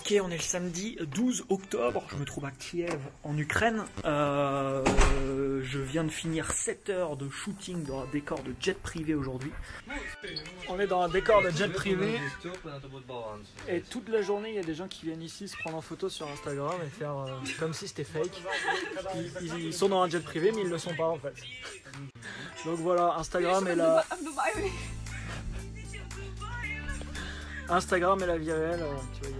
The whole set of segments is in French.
Ok, on est le samedi 12 octobre, je me trouve à Kiev en Ukraine. Je viens de finir 7 heures de shooting dans un décor de jet privé aujourd'hui. On est dans un décor de jet privé et toute la journée il y a des gens qui viennent ici se prendre en photo sur Instagram et faire comme si c'était fake. Ils sont dans un jet privé mais ils le sont pas en fait. Donc voilà, Instagram est la... Instagram et la vie réelle, tu vois, il y a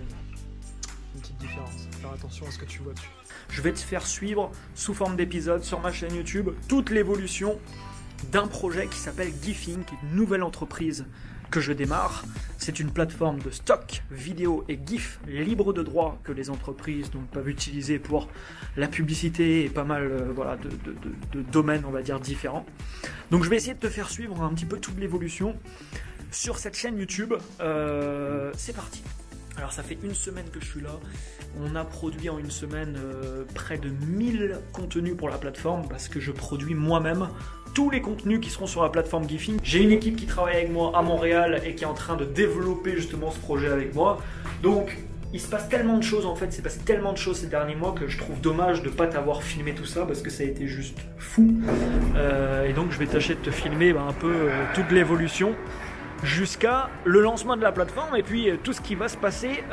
une petite différence. Faire attention à ce que tu vois dessus. Je vais te faire suivre sous forme d'épisodes sur ma chaîne YouTube toute l'évolution d'un projet qui s'appelle Gifing, qui est une nouvelle entreprise que je démarre. C'est une plateforme de stock vidéo et GIF libre de droit que les entreprises donc, peuvent utiliser pour la publicité et pas mal voilà, de domaines, on va dire, différents. Donc je vais essayer de te faire suivre un petit peu toute l'évolution sur cette chaîne YouTube. C'est parti. Alors ça fait une semaine que je suis là. On a produit en une semaine près de 1000 contenus pour la plateforme parce que je produis moi-même tous les contenus qui seront sur la plateforme Gifing. J'ai une équipe qui travaille avec moi à Montréal et qui est en train de développer justement ce projet avec moi. Donc il se passe tellement de choses en fait, c'est passé tellement de choses ces derniers mois que je trouve dommage de ne pas t'avoir filmé tout ça parce que ça a été juste fou. Et donc je vais tâcher de te filmer un peu toute l'évolution jusqu'à le lancement de la plateforme et puis tout ce qui va se passer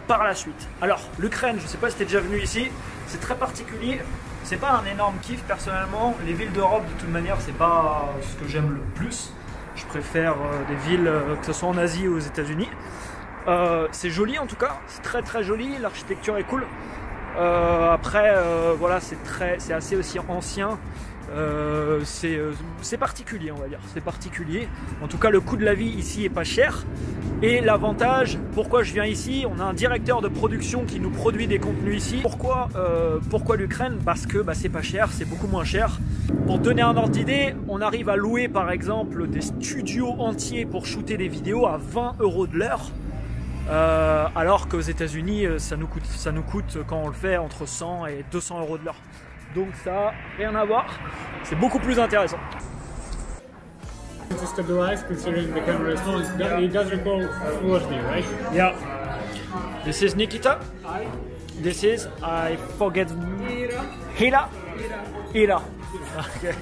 par la suite. Alors l'Ukraine, je ne sais pas si tu es déjà venu ici, c'est très particulier, c'est pas un énorme kiff personnellement. Les villes d'Europe de toute manière c'est pas ce que j'aime le plus. Je préfère des villes que ce soit en Asie ou aux États-Unis. C'est joli en tout cas, c'est très très joli, l'architecture est cool. Après voilà, c'est assez aussi ancien. C'est particulier, on va dire, c'est particulier. En tout cas le coût de la vie ici est pas cher. Et l'avantage, pourquoi je viens ici, on a un directeur de production qui nous produit des contenus ici. Pourquoi l'Ukraine? Parce que c'est pas cher, c'est beaucoup moins cher. Pour te donner un ordre d'idée, on arrive à louer par exemple des studios entiers pour shooter des vidéos à 20 € de l'heure. Alors qu'aux États-Unis ça nous coûte quand on le fait entre 100 et 200 € de l'heure. Donc ça, rien à voir, c'est beaucoup plus intéressant. To stabilize, considering the camera is small, it does record Full HD, right? Yeah. This is Nikita. This is, I forget... Hila. Hila. Okay.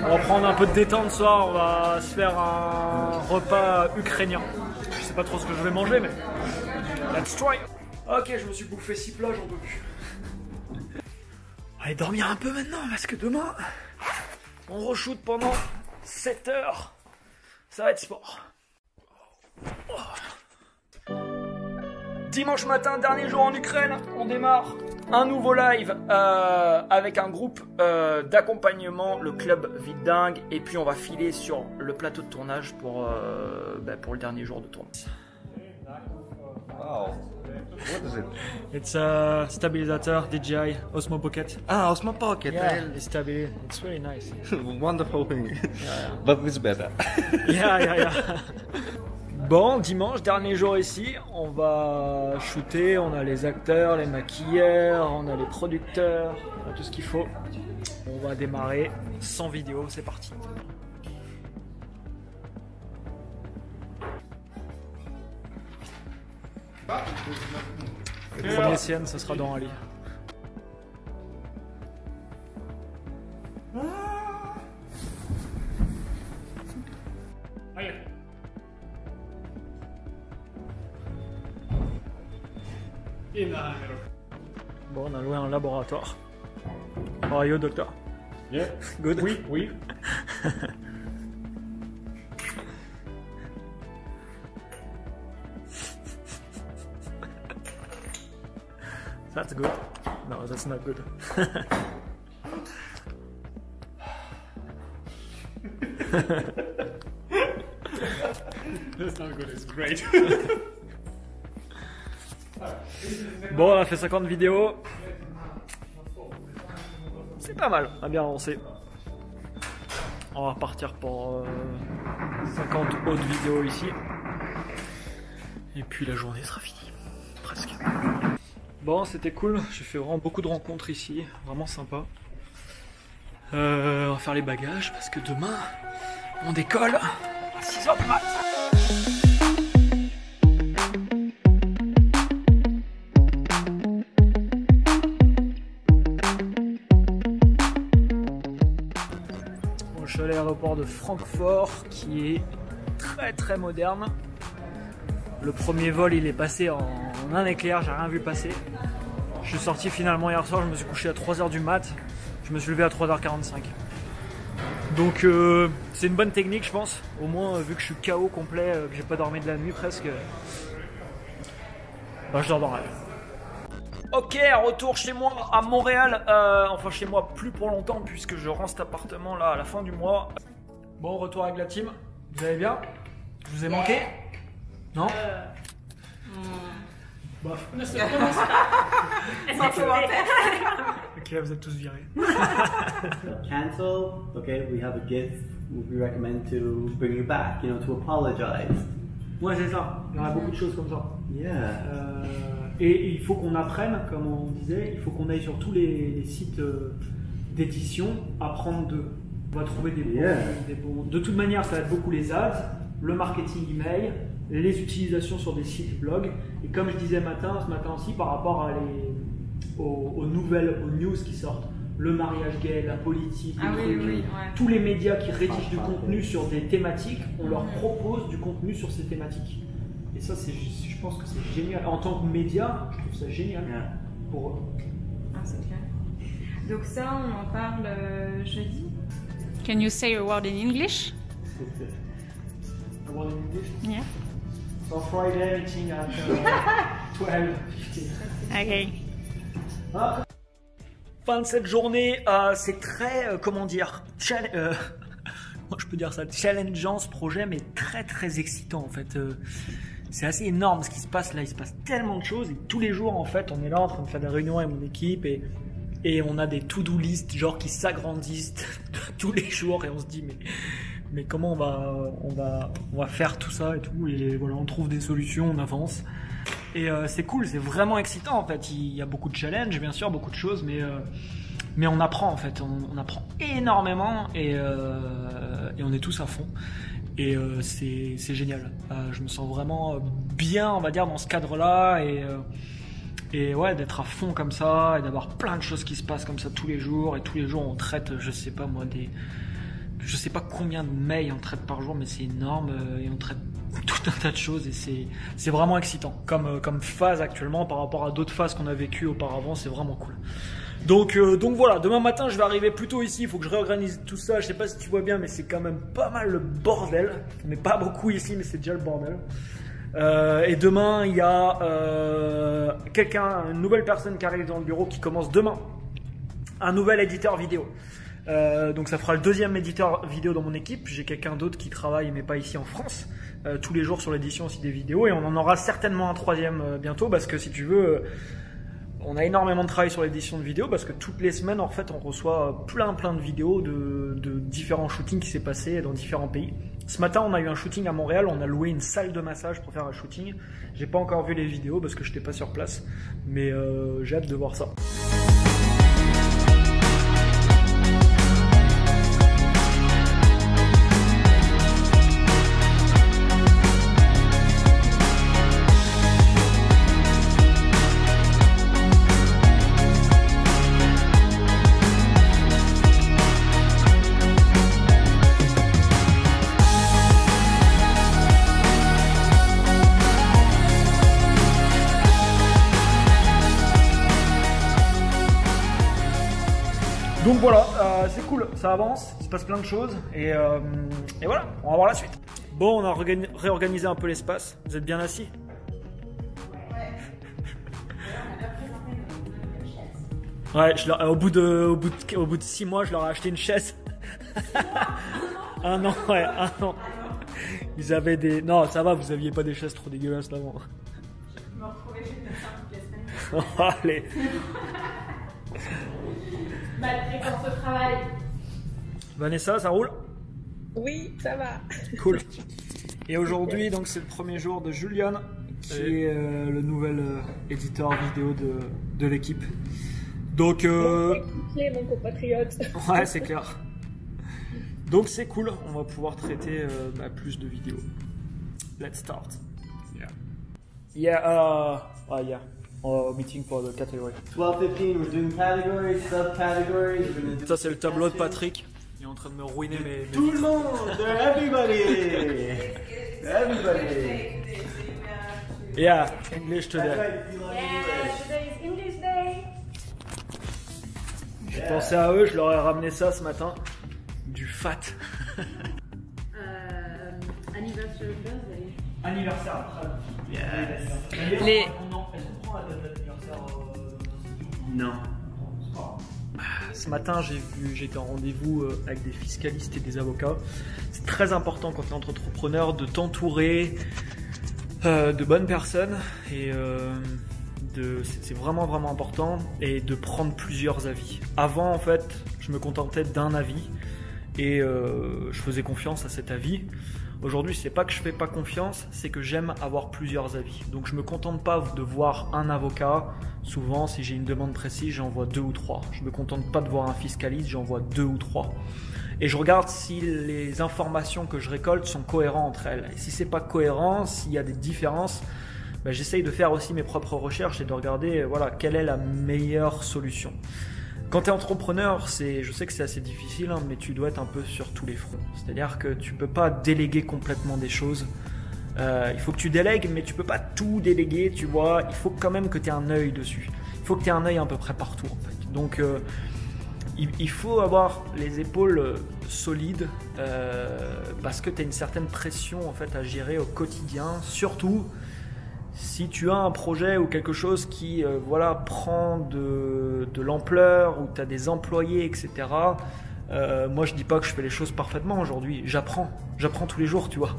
On va prendre un peu de détente ce soir, on va se faire un repas ukrainien. Je sais pas trop ce que je vais manger, mais... Let's try. Ok, je me suis bouffé 6 plats, j'en peux plus. Allez dormir un peu maintenant parce que demain on re-shoot pendant 7 heures. Ça va être sport. Dimanche matin, dernier jour en Ukraine, on démarre un nouveau live avec un groupe d'accompagnement, le club Vite Dingue, et puis on va filer sur le plateau de tournage pour le dernier jour de tournage. Wow. What is it? It's a stabilizer DJI Osmo Pocket. Ah, Osmo Pocket. Yeah, it's stable. It's very nice. Wonderful thing. Yeah. But it's better. Yeah. Bon, dimanche, dernier jour ici, on va shooter, on a les acteurs, les maquilleurs, on a les producteurs, on a tout ce qu'il faut. On va démarrer sans vidéo, c'est parti. Le premier scène, ce sera dans Ali. Bon, on a loué un laboratoire. How are you, doctor? Yeah. Good. Oui. That's good. No, that's not good. That's not good, it's great. Bon, on a fait 50 vidéos. C'est pas mal, on a bien avancé. On va repartir pour 50 autres vidéos ici. Et puis la journée sera finie. Presque. Bon, c'était cool. J'ai fait vraiment beaucoup de rencontres ici. Vraiment sympa. On va faire les bagages parce que demain, on décolle à 6 h du mat'. l'aéroport de Francfort qui est très très moderne. Le premier vol il est passé en un éclair, j'ai rien vu passer. Je suis sorti finalement hier soir, je me suis couché à 3h du mat, je me suis levé à 3h45. Donc c'est une bonne technique je pense, au moins vu que je suis KO complet, que j'ai pas dormi de la nuit presque, ben, je dors dans la rêve. Ok, retour chez moi à Montréal, enfin chez moi plus pour longtemps puisque je rends cet appartement là à la fin du mois. Bon, retour avec la team, vous allez bien? Je vous ai manqué? Non? Bof. Ok, vous êtes tous virés. Cancel, okay, we have a gift we recommend to bring you back, you know, to apologize. Ouais, c'est ça, il y aura beaucoup de choses comme ça. Yeah. Et il faut qu'on apprenne, comme on disait, il faut qu'on aille sur tous les sites d'édition, apprendre d'eux. On va trouver des bons. De toute manière, ça va être beaucoup les ads, le marketing email, les utilisations sur des sites blog. Et comme je disais ce matin aussi, par rapport aux nouvelles, aux news qui sortent, le mariage gay, la politique, tous les médias qui rédigent du contenu sur des thématiques, on leur propose du contenu sur ces thématiques. Et ça, je pense que c'est génial. En tant que média, je trouve ça génial pour eux. Ah, c'est clair. Donc ça, on en parle jeudi. Can you say a word in English? A word in English? Yeah. So Friday meeting at 12:15. Okay. Fin de cette journée, c'est très, comment dire, moi je peux dire ça, challengeant ce projet, mais très très excitant en fait. C'est assez énorme ce qui se passe là, il se passe tellement de choses et tous les jours en fait on est là en train de faire des réunions avec mon équipe et on a des to-do list genre qui s'agrandissent tous les jours et on se dit mais comment on va faire tout ça et tout, et voilà, on trouve des solutions, on avance. Et c'est cool, c'est vraiment excitant en fait. Il y a beaucoup de challenges, bien sûr, beaucoup de choses, mais on apprend en fait. On apprend énormément et on est tous à fond. Et c'est génial. Je me sens vraiment bien, on va dire, dans ce cadre-là et ouais, d'être à fond comme ça et d'avoir plein de choses qui se passent comme ça tous les jours. Et tous les jours, on traite, je sais pas moi, je sais pas combien de mails on traite par jour, mais c'est énorme et on traite tout un tas de choses et c'est vraiment excitant comme phase actuellement par rapport à d'autres phases qu'on a vécues auparavant. C'est vraiment cool. Donc voilà, demain matin je vais arriver plus tôt ici, il faut que je réorganise tout ça. Je sais pas si tu vois bien, mais c'est quand même pas mal le bordel. On n'est pas beaucoup ici, mais c'est déjà le bordel. Et demain il y a une nouvelle personne qui arrive dans le bureau, qui commence demain, un nouvel éditeur vidéo. Donc ça fera le deuxième éditeur vidéo dans mon équipe. J'ai quelqu'un d'autre qui travaille mais pas ici en France, tous les jours sur l'édition aussi des vidéos, et on en aura certainement un troisième bientôt, parce que si tu veux, on a énormément de travail sur l'édition de vidéos, parce que toutes les semaines en fait on reçoit plein de vidéos de différents shootings qui s'est passé dans différents pays. Ce matin on a eu un shooting à Montréal, on a loué une salle de massage pour faire un shooting. J'ai pas encore vu les vidéos parce que je n'étais pas sur place, mais j'ai hâte de voir ça. Donc voilà, c'est cool, ça avance, il se passe plein de choses et voilà, on va voir la suite. Bon, on a réorganisé un peu l'espace, vous êtes bien assis? Ouais, au bout de 6 mois, je leur ai acheté une chaise. Un an, ouais, un an. Ils avaient des... Non, ça va, vous aviez pas des chaises trop dégueulasses avant. Je me retrouvais chez le médecin toutes les semaines. Oh, allez. Malgré qu'on se travaille. Vanessa, ça roule? Oui, ça va. Cool. Et aujourd'hui, donc, c'est le premier jour de Julian, qui est le nouvel éditeur vidéo de l'équipe. Donc, mon compatriote. Ouais, c'est clair. Donc c'est cool, on va pouvoir traiter plus de vidéos. Let's start. Yeah, meeting for the category. 12:15, we're doing categories, subcategories. Ça c'est le tableau de Patrick. Il est en train de me ruiner mes Tout le monde, everybody, everybody. Yeah, English today. Today is English Day. J'ai pensé à eux, je leur ai ramené ça ce matin. Du fat. Anniversary birthday. Anniversaire après. Yes. Les... Est-ce qu'on prend la date d'anniversaire Non. Ce matin, j'étais en rendez-vous avec des fiscalistes et des avocats. C'est très important quand tu es entrepreneur de t'entourer de bonnes personnes et c'est vraiment important et de prendre plusieurs avis. Avant, en fait, je me contentais d'un avis et je faisais confiance à cet avis. Aujourd'hui, c'est pas que je fais pas confiance, c'est que j'aime avoir plusieurs avis. Donc je me contente pas de voir un avocat. Souvent, si j'ai une demande précise, j'en vois 2 ou 3. Je me contente pas de voir un fiscaliste, j'en vois 2 ou 3. Et je regarde si les informations que je récolte sont cohérentes entre elles. Et si c'est pas cohérent, s'il y a des différences, ben, j'essaye de faire aussi mes propres recherches et de regarder voilà, quelle est la meilleure solution. Quand tu es entrepreneur, je sais que c'est assez difficile, hein, mais tu dois être un peu sur tous les fronts. C'est-à-dire que tu ne peux pas déléguer complètement des choses. Il faut que tu délègues, mais tu ne peux pas tout déléguer, tu vois. Il faut quand même que tu aies un œil dessus. Il faut que tu aies un œil à peu près partout, en fait. Donc, il faut avoir les épaules solides parce que tu as une certaine pression en fait, à gérer au quotidien, surtout si tu as un projet ou quelque chose qui voilà, prend de l'ampleur, où tu as des employés, etc. Moi, je ne dis pas que je fais les choses parfaitement aujourd'hui. J'apprends tous les jours, tu vois.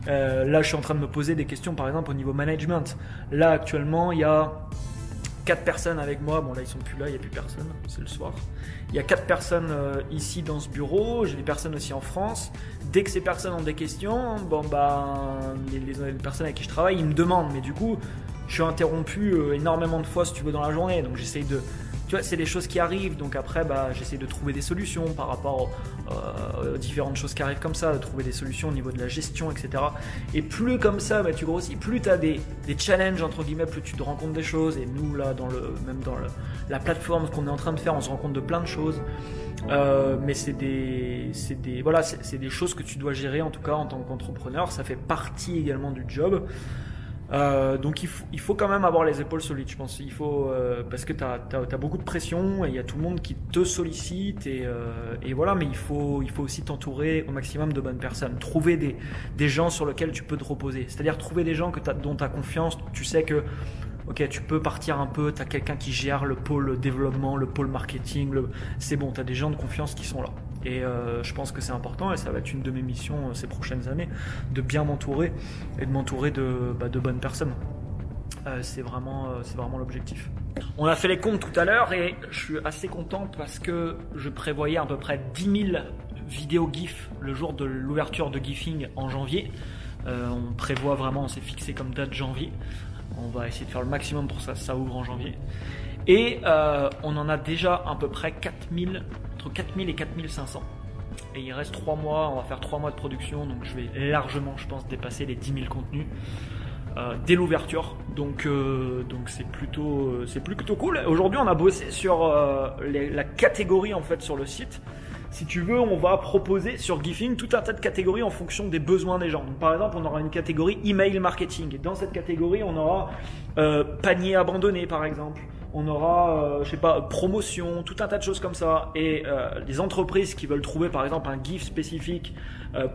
Là, je suis en train de me poser des questions, par exemple, au niveau management. Là, actuellement, il y a 4 personnes avec moi. Bon, là, ils sont plus là, il n'y a plus personne. C'est le soir. Il y a 4 personnes ici dans ce bureau. J'ai des personnes aussi en France. Dès que ces personnes ont des questions, bon, les personnes avec qui je travaille, ils me demandent. Mais du coup, je suis interrompu énormément de fois, si tu veux, dans la journée. Donc, j'essaye de... Tu vois, c'est des choses qui arrivent. Donc après, j'essaie de trouver des solutions par rapport aux différentes choses qui arrivent comme ça, de trouver des solutions au niveau de la gestion, etc. Et plus comme ça, tu grossis, plus tu as des challenges, entre guillemets, plus tu te rends compte des choses. Et nous, là, même dans la plateforme, ce qu'on est en train de faire, on se rend compte de plein de choses. Mais c'est des choses que tu dois gérer, en tout cas, en tant qu'entrepreneur. Ça fait partie également du job. Donc il faut quand même avoir les épaules solides, je pense. Il faut parce que t'as beaucoup de pression et il y a tout le monde qui te sollicite et voilà. Mais il faut aussi t'entourer au maximum de bonnes personnes. Trouver des gens sur lesquels tu peux te reposer. C'est-à-dire trouver des gens dont tu as confiance. Tu sais que ok, tu peux partir un peu. Tu as quelqu'un qui gère le pôle développement, le pôle marketing. C'est bon, tu as des gens de confiance qui sont là. Et je pense que c'est important et ça va être une de mes missions ces prochaines années de bien m'entourer et de m'entourer de bonnes personnes. C'est vraiment l'objectif. On a fait les comptes tout à l'heure et je suis assez content parce que je prévoyais à peu près 10 000 vidéos GIF le jour de l'ouverture de Gifing en janvier. On prévoit vraiment, on s'est fixé comme date janvier. On va essayer de faire le maximum pour ça ouvre en janvier. Et on en a déjà à peu près 4000, entre 4000 et 4500. Et il reste 3 mois, on va faire 3 mois de production, donc je vais largement, je pense, dépasser les 10 000 contenus dès l'ouverture. Donc c'est plutôt cool. Aujourd'hui, on a bossé sur la catégorie en fait sur le site. Si tu veux, on va proposer sur Gifing tout un tas de catégories en fonction des besoins des gens. Donc, par exemple, on aura une catégorie email marketing. Et dans cette catégorie, on aura panier abandonné, par exemple. On aura, promotion, tout un tas de choses comme ça. Et les entreprises qui veulent trouver, par exemple, un GIF spécifique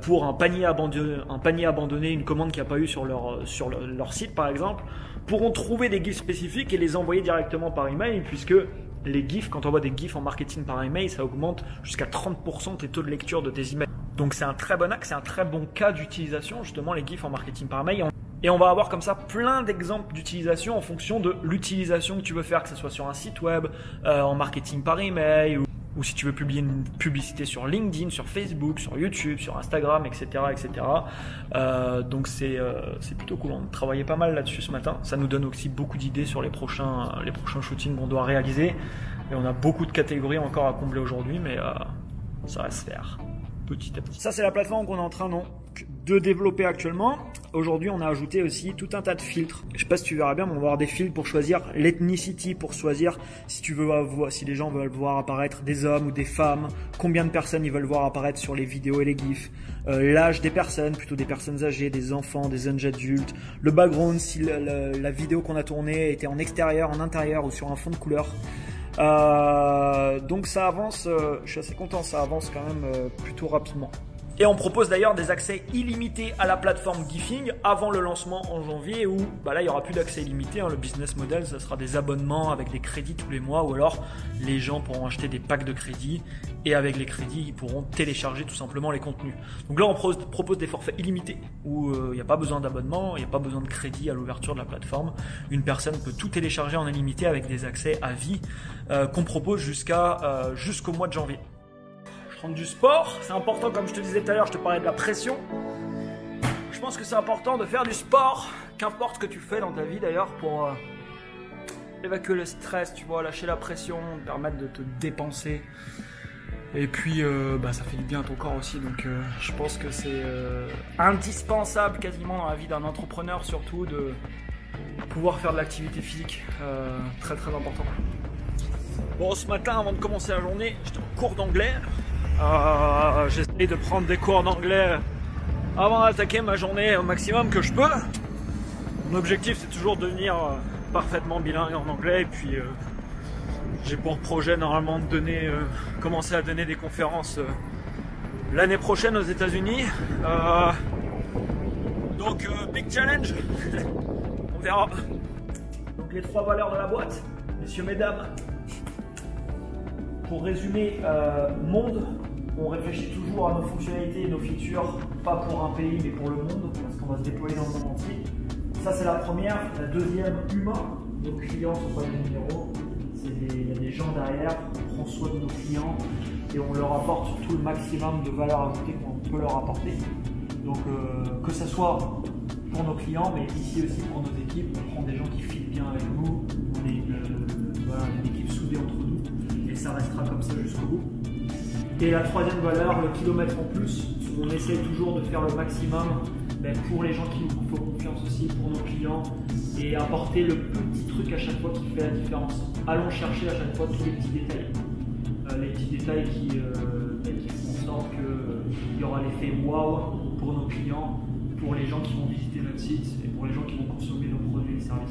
pour un panier abandonné, une commande qui n'a pas eu sur leur site, par exemple, pourront trouver des GIFs spécifiques et les envoyer directement par email, puisque les GIFs, quand on envoie des GIFs en marketing par email, ça augmente jusqu'à 30% tes taux de lecture de tes emails. Donc c'est un très bon axe, c'est un très bon cas d'utilisation, justement, les GIFs en marketing par email. Et on va avoir comme ça plein d'exemples d'utilisation en fonction de l'utilisation que tu veux faire, que ce soit sur un site web, en marketing par email, ou si tu veux publier une publicité sur LinkedIn, sur Facebook, sur YouTube, sur Instagram, etc. etc. Donc c'est plutôt cool. On travaillait pas mal là-dessus ce matin. Ça nous donne aussi beaucoup d'idées sur les prochains shootings qu'on doit réaliser. Et on a beaucoup de catégories encore à combler aujourd'hui, mais ça va se faire petit à petit. Ça, c'est la plateforme qu'on est en train de développer actuellement. Aujourd'hui, on a ajouté aussi tout un tas de filtres. Je sais pas si tu verras bien, mais on va avoir des filtres pour choisir l'ethnicity, pour choisir si tu veux voir, si les gens veulent voir apparaître des hommes ou des femmes, combien de personnes ils veulent voir apparaître sur les vidéos et les gifs, l'âge des personnes, plutôt des personnes âgées, des enfants, des jeunes adultes, le background, si la vidéo qu'on a tournée était en extérieur, en intérieur ou sur un fond de couleur. Donc ça avance, je suis assez content, ça avance quand même plutôt rapidement. Et on propose d'ailleurs des accès illimités à la plateforme Gifing avant le lancement en janvier où là il n'y aura plus d'accès illimité. Le business model, ça sera des abonnements avec des crédits tous les mois ou alors les gens pourront acheter des packs de crédits et avec les crédits ils pourront télécharger tout simplement les contenus. Donc là on propose des forfaits illimités où il n'y a pas besoin d'abonnement, il n'y a pas besoin de crédit à l'ouverture de la plateforme. Une personne peut tout télécharger en illimité avec des accès à vie qu'on propose jusqu'au mois de janvier. Du sport, c'est important comme je te disais tout à l'heure, je te parlais de la pression. Je pense que c'est important de faire du sport, qu'importe ce que tu fais dans ta vie d'ailleurs, pour évacuer le stress, tu vois, lâcher la pression, permettre de te dépenser. Et puis ça fait du bien à ton corps aussi, donc je pense que c'est indispensable quasiment dans la vie d'un entrepreneur surtout de pouvoir faire de l'activité physique, très très important. Bon, ce matin avant de commencer la journée, j'étais en cours d'anglais. J'essaie de prendre des cours d'anglais avant d'attaquer ma journée au maximum que je peux. Mon objectif c'est toujours de devenir parfaitement bilingue en anglais et puis j'ai pour projet normalement de commencer à donner des conférences l'année prochaine aux États-Unis. Donc big challenge, on verra. Donc les 3 valeurs de la boîte, messieurs, mesdames. Pour résumer, monde, on réfléchit toujours à nos fonctionnalités et nos features, pas pour un pays mais pour le monde, parce qu'on va se déployer dans le monde entier. Ça c'est la première. La deuxième, humain. Nos clients sont pas des numéros, il y a des gens derrière, on prend soin de nos clients et on leur apporte surtout le maximum de valeur ajoutée qu'on peut leur apporter. Donc que ce soit pour nos clients, mais ici aussi pour nos équipes, on prend des gens qui filent bien avec nous, on est une équipe soudée entre nous. Et ça restera comme ça jusqu'au bout. Et la troisième valeur, le kilomètre en plus, on essaie toujours de faire le maximum pour les gens qui nous font confiance aussi, pour nos clients, et apporter le petit truc à chaque fois qui fait la différence. Allons chercher à chaque fois tous les petits détails. Les petits détails qui font en sorte qu'il y aura l'effet waouh pour nos clients, pour les gens qui vont visiter notre site et pour les gens qui vont consommer nos produits et services.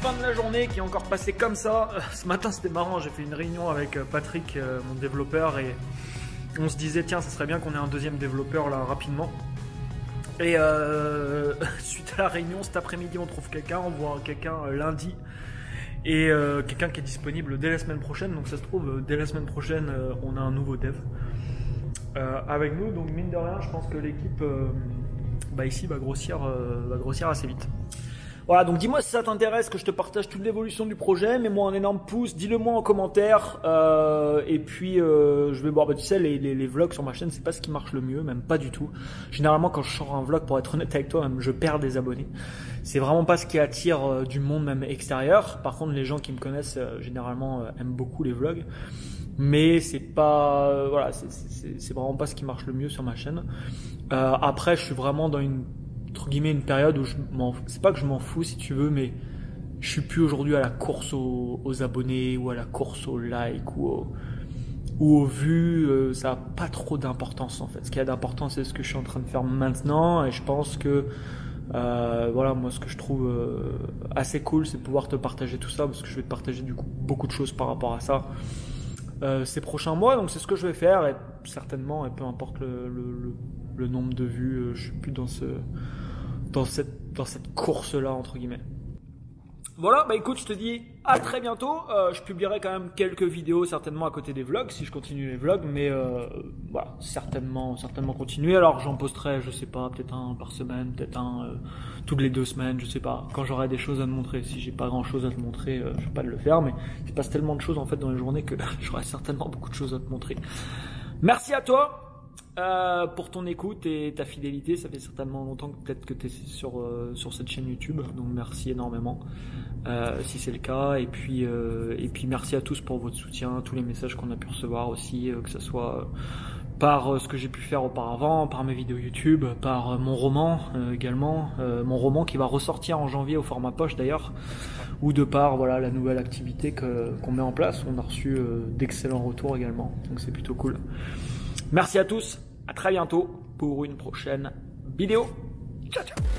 Fin de la journée qui est encore passée comme ça. Ce matin c'était marrant, j'ai fait une réunion avec Patrick, mon développeur, et on se disait tiens ça serait bien qu'on ait un deuxième développeur là rapidement. Et suite à la réunion cet après-midi on trouve quelqu'un, on voit quelqu'un lundi et quelqu'un qui est disponible dès la semaine prochaine. Donc ça se trouve dès la semaine prochaine on a un nouveau dev avec nous. Donc mine de rien je pense que l'équipe ici va grossir assez vite. Voilà, donc dis-moi si ça t'intéresse que je te partage toute l'évolution du projet, mets-moi un énorme pouce, dis-le moi en commentaire, et puis je vais voir, tu sais, les vlogs sur ma chaîne, c'est pas ce qui marche le mieux, même pas du tout. Généralement quand je sors un vlog, pour être honnête avec toi, même je perds des abonnés. C'est vraiment pas ce qui attire du monde même extérieur. Par contre, les gens qui me connaissent généralement aiment beaucoup les vlogs, mais c'est pas, c'est vraiment pas ce qui marche le mieux sur ma chaîne. Après, je suis vraiment dans entre guillemets une période où c'est pas que je m'en fous si tu veux, mais je suis plus aujourd'hui à la course aux abonnés ou à la course aux likes ou aux vues. Ça n'a pas trop d'importance en fait. Ce qui a d'importance c'est ce que je suis en train de faire maintenant, et je pense que moi ce que je trouve assez cool c'est de pouvoir te partager tout ça, parce que je vais te partager du coup beaucoup de choses par rapport à ça ces prochains mois. Donc c'est ce que je vais faire, et certainement, et peu importe le nombre de vues, je suis plus dans cette course là entre guillemets. Voilà, écoute, je te dis à très bientôt. Je publierai quand même quelques vidéos certainement à côté des vlogs si je continue les vlogs, mais certainement continuer. Alors j'en posterai, je sais pas, peut-être un par semaine, peut-être un toutes les 2 semaines, je sais pas, quand j'aurai des choses à te montrer. Si j'ai pas grand chose à te montrer, je vais pas le faire, mais il se passe tellement de choses en fait dans les journées que j'aurai certainement beaucoup de choses à te montrer. Merci à toi pour ton écoute et ta fidélité. Ça fait certainement longtemps que peut-être que tu es sur cette chaîne YouTube, donc merci énormément si c'est le cas. Et puis merci à tous pour votre soutien, tous les messages qu'on a pu recevoir aussi, que ce soit par ce que j'ai pu faire auparavant, par mes vidéos YouTube, par mon roman également, mon roman qui va ressortir en janvier au format poche d'ailleurs, ou de par voilà, la nouvelle activité qu'on met en place. On a reçu d'excellents retours également, donc c'est plutôt cool. Merci à tous, à très bientôt pour une prochaine vidéo. Ciao ciao.